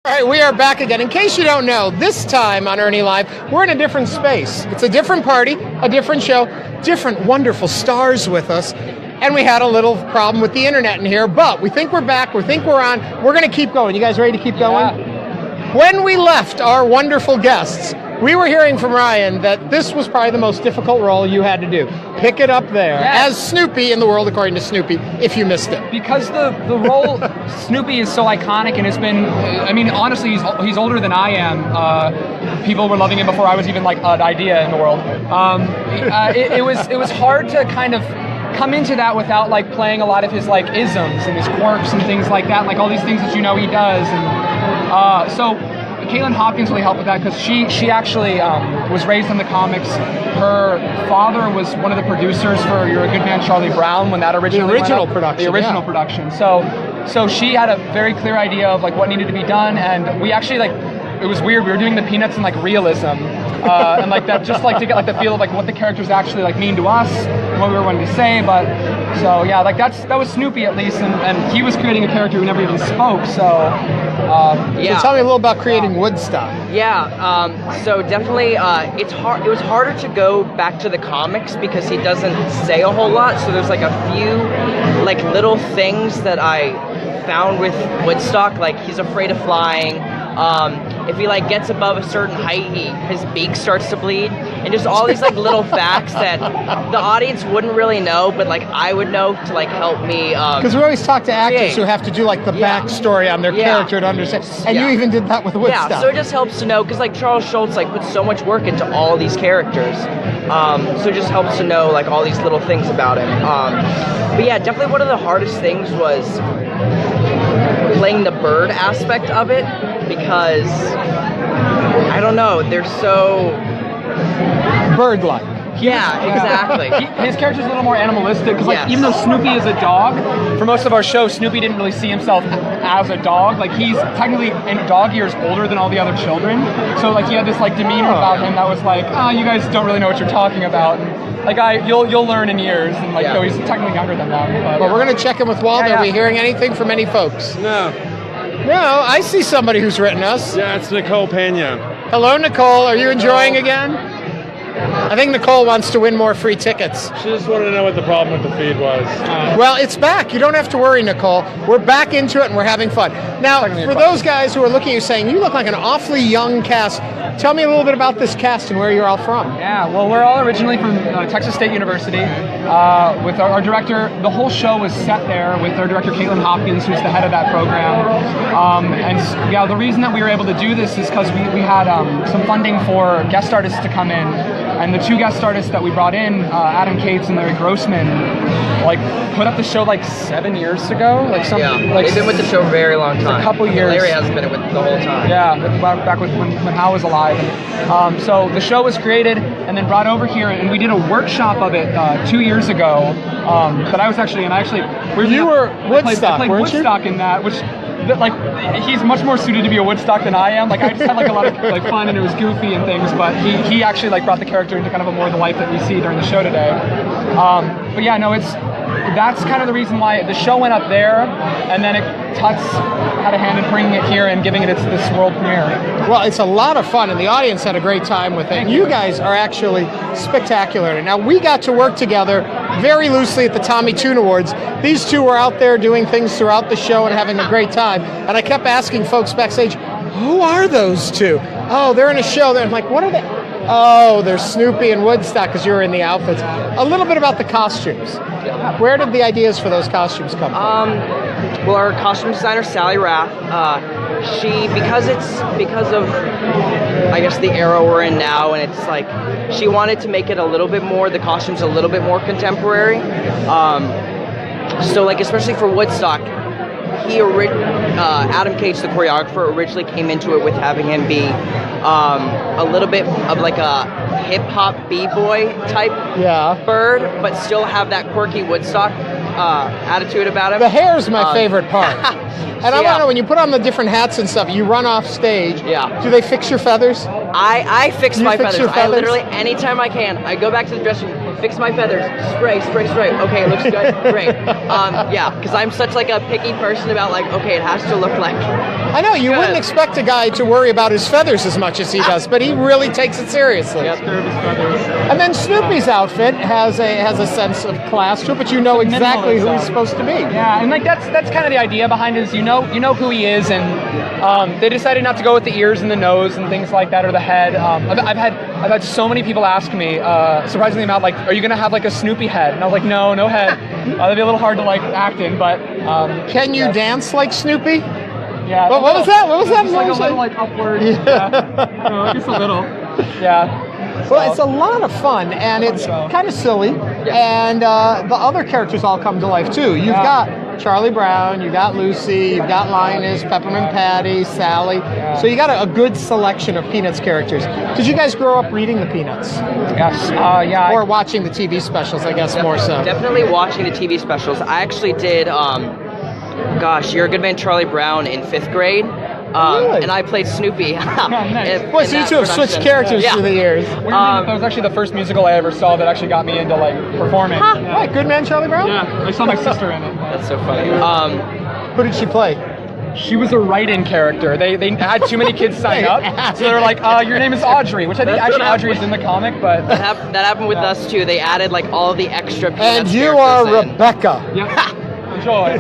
All right, we are back again. In case you don't know, this time on ErnieLIVE, we're in a different space. It's a different party, a different show, different wonderful stars with us, and we had a little problem with the internet in here, but we think we're back, we think we're on, we're going to keep going. You guys ready to keep going? Yeah. When we left our wonderful guests, we were hearing from Ryne that this was probably the most difficult role you had to do. Pick it up there. Yes. As Snoopy in The World According to Snoopy, if you missed it. Because the role, Snoopy is so iconic and it's been, I mean, honestly, he's older than I am. People were loving him before I was even like an idea in the world. It was hard to kind of come into that without like playing a lot of his like isms and his quirks and things like that, like all these things that you know he does. And so Caitlin Hopkins really helped with that because she actually was raised in the comics. Her father was one of the producers for You're a Good Man, Charlie Brown when that originally went up. Production. The original production. So she had a very clear idea of like what needed to be done, and we actually like, it was weird. We were doing the Peanuts in like realism, and like that, just like to get like the feel of like what the characters actually like mean to us, and what we were wanting to say. But so yeah, like that was Snoopy at least, and he was creating a character who never even spoke. So So tell me a little about creating Woodstock. Yeah, so definitely it's hard. It was harder to go back to the comics because he doesn't say a whole lot. So there's like a few like little things that I found with Woodstock, like he's afraid of flying. If he like gets above a certain height, his beak starts to bleed, and just all these like little facts that the audience wouldn't really know, but like I would know to like help me. Because we always talk to actors who have to do like the backstory on their character to understand, and you even did that with Woodstock. Yeah, so it just helps to know because like Charles Schultz like puts so much work into all these characters, so it just helps to know like all these little things about him. But yeah, definitely one of the hardest things was playing the bird aspect of it because I don't know, they're so bird-like. Yeah, exactly. His character's a little more animalistic because, like, even though Snoopy is a dog, for most of our show, Snoopy didn't really see himself as a dog. Like, he's technically in dog years older than all the other children. So, like, he had this like demeanor about him that was like, oh, you guys don't really know what you're talking about. And, like, you'll learn in years. And like, though he's technically younger than them. But we're gonna check in with Walter. Are we hearing anything from any folks? No. No, I see somebody who's written us. Yeah, it's Nicole Pena. Hello, Nicole. Are you enjoying again? I think Nicole wants to win more free tickets. She just wanted to know what the problem with the feed was. Well, it's back. You don't have to worry, Nicole. We're back into it and we're having fun. Now, for those guys who are looking at you saying, you look like an awfully young cast, tell me a little bit about this cast and where you're all from. Yeah, well, we're all originally from Texas State University. With our director, the whole show was set there with our director, Caitlin Hopkins, who's the head of that program. And yeah, the reason that we were able to do this is because we had some funding for guest artists to come in. And the two guest artists that we brought in, Adam Cates and Larry Grossman, like put up the show like 7 years ago. Like something. Like they've been with the show a very long time. A couple years. Larry has been with the whole time. Yeah, back with when Hal was alive. And, so the show was created and then brought over here, and we did a workshop of it 2 years ago. But I was actually, you were Woodstock, I played weren't Woodstock in that, which. Like he's much more suited to be a Woodstock than I am. Like I just had like a lot of like fun and it was goofy and things, but he actually like brought the character into kind of a more the life that we see during the show today. But yeah, no, that's kind of the reason why the show went up there, and then Tuts had a hand in bringing it here and giving it this world premiere. Well, it's a lot of fun, and the audience had a great time with it. And you guys are actually spectacular. Now, we got to work together very loosely at the Tommy Tune Awards. These two were out there doing things throughout the show and having a great time. And I kept asking folks backstage, who are those two? Oh, they're in a show. I'm like, what are they? Oh, they're Snoopy and Woodstock because you were in the outfits. A little bit about the costumes. Where did the ideas for those costumes come from? Well, our costume designer, Sally Rath, because of, I guess, the era we're in now, and it's like, she wanted to make it a little bit more, the costumes a little bit more contemporary. So, like, especially for Woodstock, Adam Cates, the choreographer, originally came into it with having him be a little bit of like a hip-hop b-boy type bird, but still have that quirky Woodstock attitude about him. The hair's my favorite part. And I want to know, when you put on the different hats and stuff, you run off stage. Yeah. Do they fix your feathers? I fix my feathers. Your feathers? I literally, anytime I can, I go back to the dressing room, fix my feathers, spray. Okay, it looks good, great. Yeah, because I'm such like a picky person about like, okay, it has to look like. I know, you wouldn't expect a guy to worry about his feathers as much as he does, but he really takes it seriously. Yep. And then Snoopy's outfit has a sense of class to it, but you know exactly who he's supposed to be. Yeah, and like that's kind of the idea behind it is you know who he is, and they decided not to go with the ears and the nose and things like that or the head. I've had so many people ask me, surprisingly amount, like, are you gonna have like a Snoopy head? And I was like, no head. That'd be a little hard to like act in, but can you dance like Snoopy? Yeah. What was that? What was that? Just like a little like upward. Yeah. Just a little. Yeah. Well, it's a lot of fun, and it's kind of silly, and the other characters all come to life too. You've got Charlie Brown, you've got Lucy, you've got Linus, Peppermint Patty, Sally. So you got a good selection of Peanuts characters. Did you guys grow up reading the Peanuts? Yes. Yeah. Or watching the TV specials, I guess, more so. Definitely watching the TV specials. I actually did, You're a Good Man, Charlie Brown in 5th grade. Really? And I played Snoopy. Nice. Well, so you two have switched characters through the years. That was actually the first musical I ever saw that actually got me into like performing. Yeah. Right, Good Man, Charlie Brown? Yeah, I saw my sister in it. That's so funny. Who did she play? She was a write-in character. They had too many kids sign up, so they were like, your name is Audrey, which I think actually Audrey is in the comic, but... That happened with us too. They added like all the extra Peanuts And you are characters in. Rebecca. Yeah. Enjoy.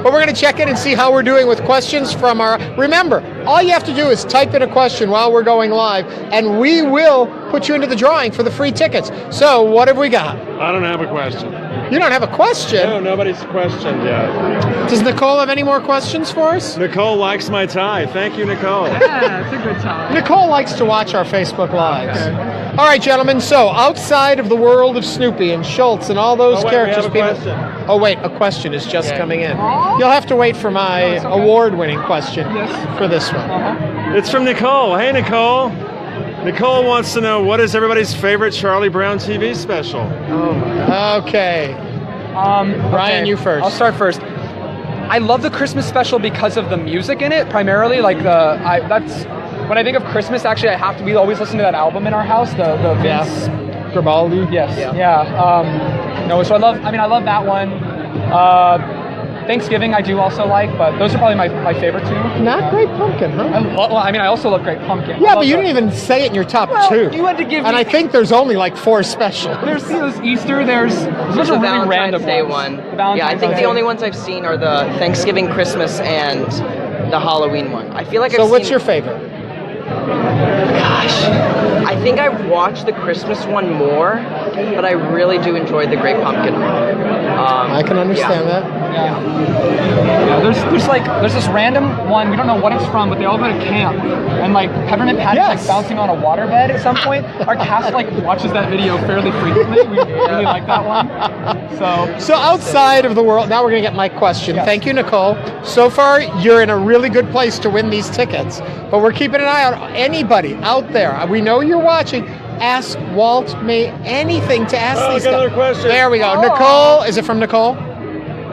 But we're going to check in and see how we're doing with questions from our... Remember, all you have to do is type in a question while we're going live, and we will put you into the drawing for the free tickets. So, what have we got? I don't have a question. You don't have a question? No, nobody's questioned yet. Does Nicole have any more questions for us? Nicole likes my tie. Thank you, Nicole. Yeah, it's a good time. Nicole likes to watch our Facebook Lives. Okay. All right, gentlemen, so outside of the world of Snoopy and Schultz and all those characters... We have a question. Oh, wait, a question is just coming in. You'll have to wait for my award-winning question for this one. It's from Nicole. Hey, Nicole. Nicole wants to know, what is everybody's favorite Charlie Brown TV special? Okay. Ryan, you first. I'll start first. I love the Christmas special because of the music in it, primarily. Like that's when I think of Christmas. Actually, we always listen to that album in our house. The Vince Grimaldi. Yes. Yeah. So I love that one. Thanksgiving I do also like, but those are probably my favorite two. Not Great Pumpkin, huh? I also love Great Pumpkin. Yeah, but you didn't even say it in your top two. You had to give me... And I think there's only like 4 specials. There's Easter, there's a bunch of really random Valentine's Day ones. one. I think the only ones I've seen are the Thanksgiving, Christmas, and the Halloween one. I feel like I've seen... So what's your favorite? Gosh, I think I watched the Christmas one more, but I really do enjoy the Great Pumpkin one. I can understand that. Yeah. There's this random one, we don't know what it's from, but they all go to camp, and like Peppermint Patty's like bouncing on a waterbed at some point. Our cast like watches that video fairly frequently. We really like that one. So outside of the world, now we're gonna get my question. Yes. Thank you, Nicole. So far, you're in a really good place to win these tickets, but we're keeping an eye on anybody out there. We know you're watching. Ask Walt me anything to ask these guys. Another question. There we go. Nicole, is it from Nicole?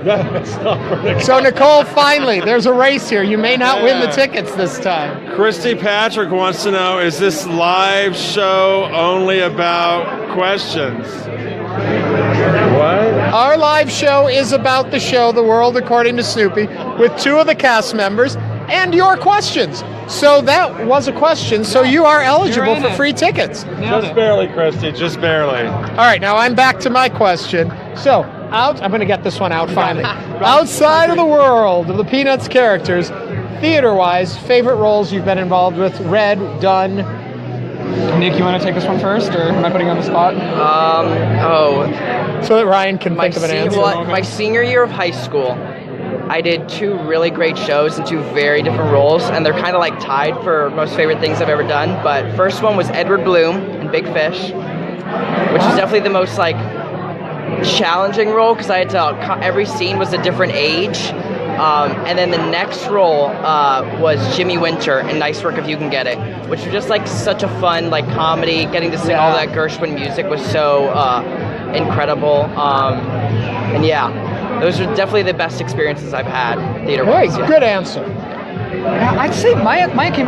No, it's not from Nicole. So Nicole, finally, there's a race here. You may not win the tickets this time. Christy Patrick wants to know, is this live show only about questions? What? Our live show is about the show, The World According to Snoopy, with 2 of the cast members and your questions. So that was a question, so you are eligible for free tickets. Just barely, Christy, just barely. All right, now I'm back to my question. So, I'm going to get this one out finally. Outside of the world of the Peanuts characters, theater-wise, favorite roles you've been involved with, read, done? Nick, you want to take this one first, or am I putting you on the spot? So that Ryan can think of an answer. My senior year of high school, I did 2 really great shows in 2 very different roles, and they're kind of like tied for most favorite things I've ever done. But first one was Edward Bloom in Big Fish, which is definitely the most like challenging role because I had to every scene was a different age. And then the next role was Jimmy Winter in Nice Work If You Can Get It, which was just like such a fun like comedy. Getting to sing all that Gershwin music was so incredible. And those are definitely the best experiences I've had theater-wise. Good answer. I'd say my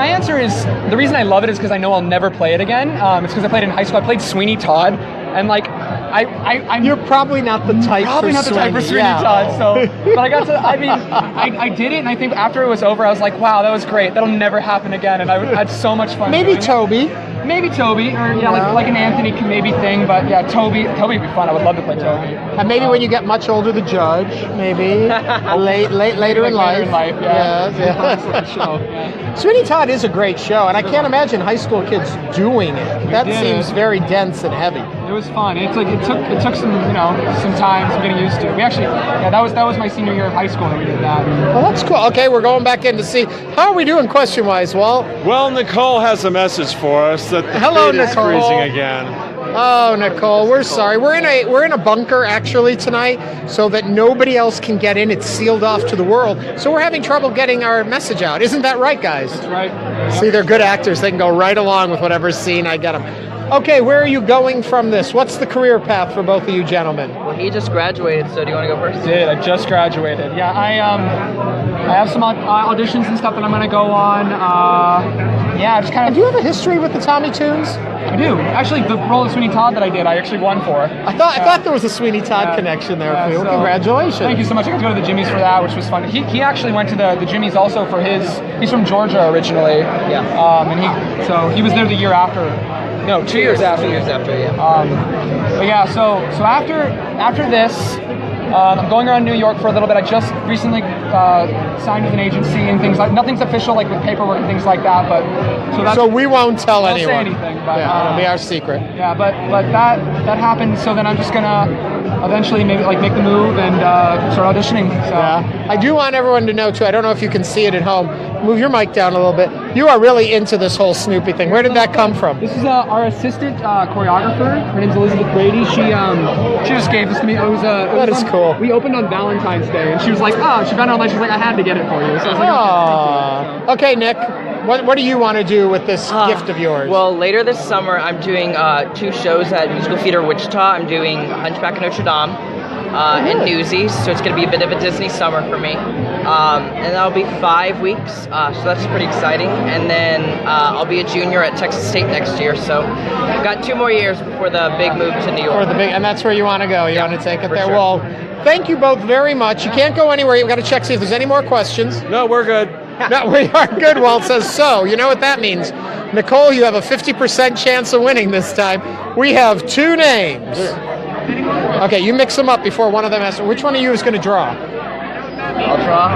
answer is, the reason I love it is because I know I'll never play it again. It's because I played it in high school. I played Sweeney Todd, and like I'm You're probably not the type probably for not the type for Sweeney. Sweeney Todd. So, but I got to. I mean, I did it, and I think after it was over, I was like, wow, that was great. That'll never happen again, and I had so much fun. Maybe doing it. Toby. Maybe Toby, or like an Anthony maybe thing, but yeah, Toby would be fun. I would love to play Toby. And maybe when you get much older, the judge, maybe. later in life. Yeah. Yes. Show. Yeah. Sweeney Todd is a great show, and I can't imagine high school kids doing it. That did seems it. very dense and heavy. It was fun. It's like it took some some time to getting used to. We actually that was my senior year of high school that we did that. Well, that's cool. Okay, we're going back in to see how are we doing question-wise, Walt. Well, Nicole has a message for us that the Hello, feed is Nicole. freezing again. Oh, Nicole, we're sorry. We're in a bunker actually tonight, so that nobody else can get in. It's sealed off to the world, so we're having trouble getting our message out. Isn't that right, guys? That's right. See, they're good actors. They can go right along with whatever's seen. I get them. Okay, where are you going from this? What's the career path for both of you gentlemen? Well, he just graduated, so do you want to go first? I just graduated. Yeah, I have some auditions and stuff that I'm gonna go on. Yeah, just kind And of. do you have a history with the Tommy Tunes? I do actually. The role of Sweeney Todd that I did, I actually won for. I thought there was a Sweeney Todd connection there for you. so- Congratulations. Thank you so much. I got to go to the Jimmys for that, which was fun. He actually went to the Jimmys also for he's from Georgia originally. Yeah. And he was there the year after. No, 2 years after. 2 years after, yeah. But yeah, so after this, I'm going around New York for a little bit. I just recently signed with an agency and things like nothing's official, like with paperwork and things like that. But So we won't tell I'll anyone. say anything, but It'll be our secret. yeah, but that happened. So then I'm just gonna eventually maybe like make the move and start auditioning. So Yeah. I do want everyone to know too. I don't know if you can see it at home. Move your mic down a little bit. You are really into this whole Snoopy thing. Where did that come from? This is our assistant choreographer. Her name's Elizabeth Brady. She just gave this to me. That is cool. We opened on Valentine's Day, and she was like, "Oh," she found it online. She's like, "I had to get it for you." So I was like, Aw. Okay, Nick. What do you want to do with this gift of yours? Well, later this summer, I'm doing 2 shows at Musical Theater Wichita. I'm doing Hunchback of Notre Dame and Newsies, so it's going to be a bit of a Disney summer for me. And that'll be 5 weeks, so that's pretty exciting. And then I'll be a junior at Texas State next year, so I've got 2 more years before the big move to New York. and that's where you want to go. You want to take it for there. sure. Well, thank you both very much. You can't go anywhere. You've got to check see if there's any more questions. No, we're good. No, we are good. Walt says so. You know what that means. Nicole, you have a 50% chance of winning this time. We have 2 names. Okay, you mix them up before one of them has to. Which one of you is going to draw? I'll draw.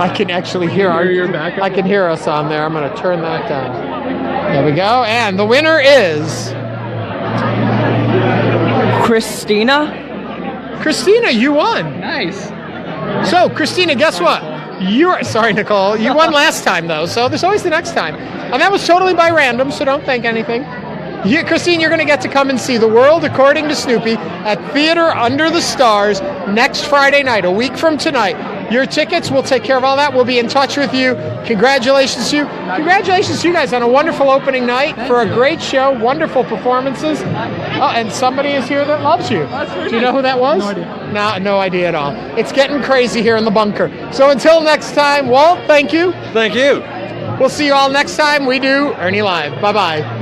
I can actually hear I can hear us on there. I'm going to turn that down. There we go. And the winner is Christina? Christina. You won. "Nice." So, Christina, guess what? Sorry, Nicole. You won last time, though, so there's always the next time. And that was totally by random, so don't think anything. Christine, you're going to get to come and see The World According to Snoopy at Theater Under the Stars next Friday night, a week from tonight. Your tickets, we'll take care of all that. We'll be in touch with you. Congratulations to you. Congratulations to you guys on a wonderful opening night for a great show, wonderful performances. Oh, and somebody is here that loves you. Do you know who that was? No idea. No idea at all. It's getting crazy here in the bunker. So until next time, Walt, thank you. Thank you. We'll see you all next time we do Ernie Live. Bye-bye.